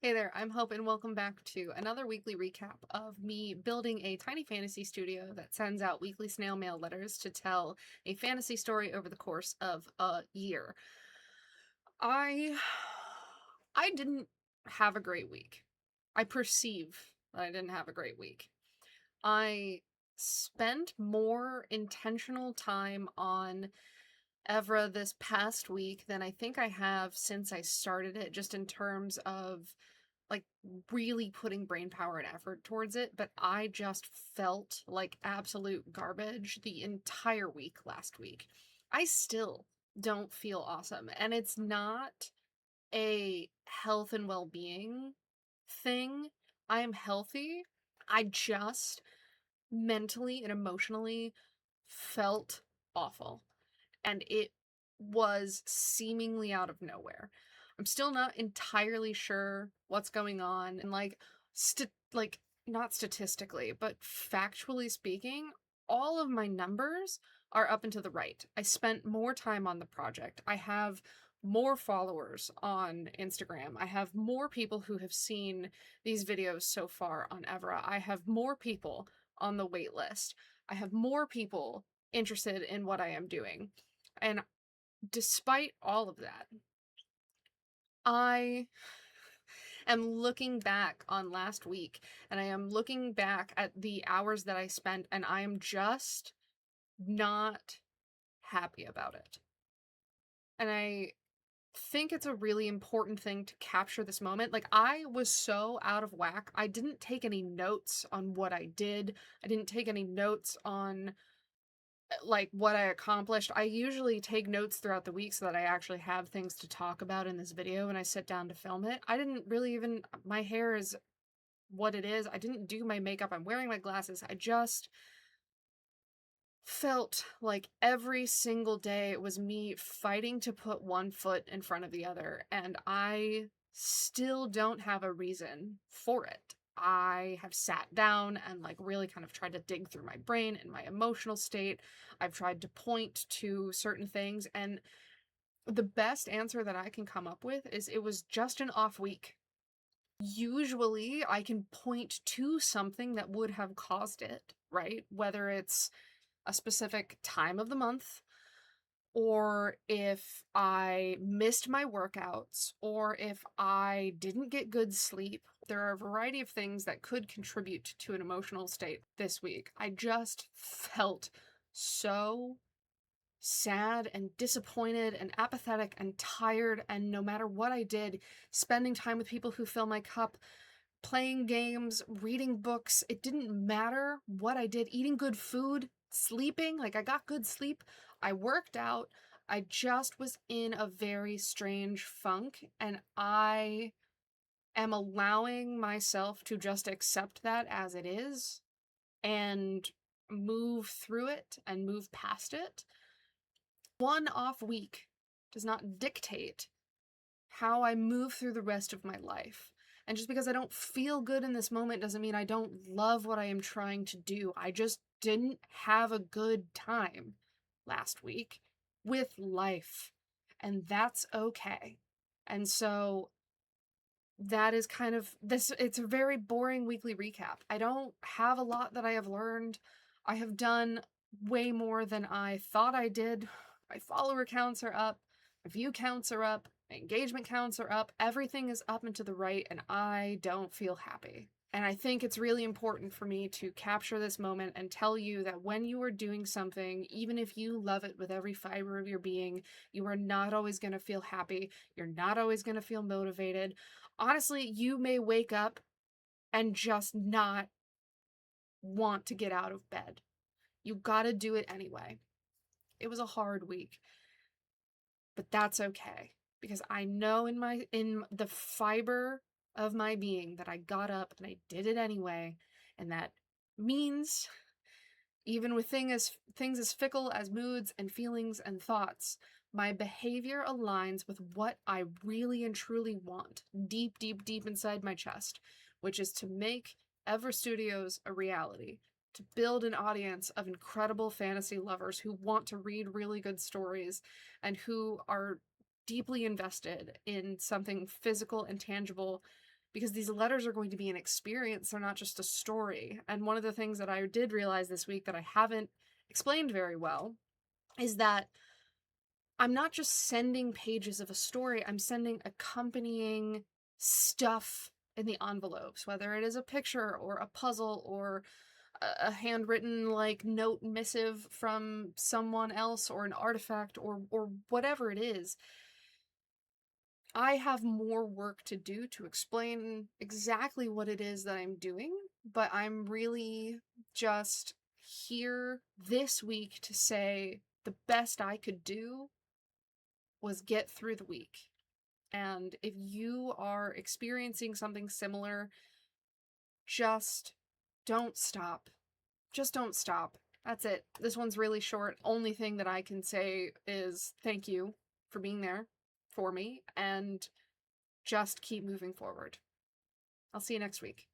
Hey there, I'm Hope, and welcome back to another weekly recap of me building a tiny fantasy studio that sends out weekly snail mail letters to tell a fantasy story over the course of a year. I I didn't have a great week. I perceive that I didn't have a great week. I spent more intentional time on Evra this past week than I think I have since I started it, just in terms of like really putting brain power and effort towards it, but I just felt like absolute garbage the entire week last week. I still don't feel awesome, and it's not a health and well-being thing. I am healthy. I just mentally and emotionally felt awful, and it was seemingly out of nowhere. I'm still not entirely sure what's going on, and like not statistically, but factually speaking, all of my numbers are up and to the right. I spent more time on the project. I have more followers on Instagram. I have more people who have seen these videos so far on Evra. I have more people on the wait list. I have more people interested in what I am doing. And despite all of that, I am looking back on last week, and I am looking back at the hours that I spent, and I am just not happy about it. And I think it's a really important thing to capture this moment. Like, I was so out of whack. I didn't take any notes on what I did. I didn't take any notes on like what I accomplished. I usually take notes throughout the week so that I actually have things to talk about in this video when I sit down to film it. I didn't really even, my hair is what it is. I didn't do my makeup. I'm wearing my glasses. I just felt like every single day it was me fighting to put one foot in front of the other, and I still don't have a reason for it. I have sat down and like really kind of tried to dig through my brain and my emotional state. I've tried to point to certain things, and the best answer that I can come up with is it was just an off week. Usually I can point to something that would have caused it, right? Whether it's a specific time of the month, or if I missed my workouts, or if I didn't get good sleep. There are a variety of things that could contribute to an emotional state this week. I just felt so sad and disappointed and apathetic and tired, and no matter what I did, spending time with people who fill my cup, playing games, reading books, it didn't matter what I did, eating good food, sleeping, like I got good sleep, I worked out, I just was in a very strange funk, and I am allowing myself to just accept that as it is and move through it and move past it. One off week does not dictate how I move through the rest of my life. And just because I don't feel good in this moment doesn't mean I don't love what I am trying to do. I just didn't have a good time last week with life. And that's okay. And so that is kind of this, it's a very boring weekly recap. I don't have a lot that I have learned. I have done way more than I thought I did. My follower counts are up, my view counts are up, my engagement counts are up, everything is up and to the right, and I don't feel happy. And I think it's really important for me to capture this moment and tell you that when you are doing something, even if you love it with every fiber of your being, you are not always going to feel happy. You're not always going to feel motivated. Honestly, you may wake up and just not want to get out of bed. You gotta do it anyway. It was a hard week, but that's okay, because I know in the fiber of my being that I got up and I did it anyway, and that means even with things as fickle as moods and feelings and thoughts, my behavior aligns with what I really and truly want, deep, deep, deep inside my chest, which is to make Ever Studios a reality, to build an audience of incredible fantasy lovers who want to read really good stories and who are deeply invested in something physical and tangible because these letters are going to be an experience. They're not just a story. And one of the things that I did realize this week that I haven't explained very well is that I'm not just sending pages of a story, I'm sending accompanying stuff in the envelopes, whether it is a picture or a puzzle or a handwritten like note missive from someone else or an artifact or whatever it is. I have more work to do to explain exactly what it is that I'm doing, but I'm really just here this week to say the best I could do was get through the week. And if you are experiencing something similar, just don't stop. Just don't stop. That's it. This one's really short. Only thing that I can say is thank you for being there for me, and just keep moving forward. I'll see you next week.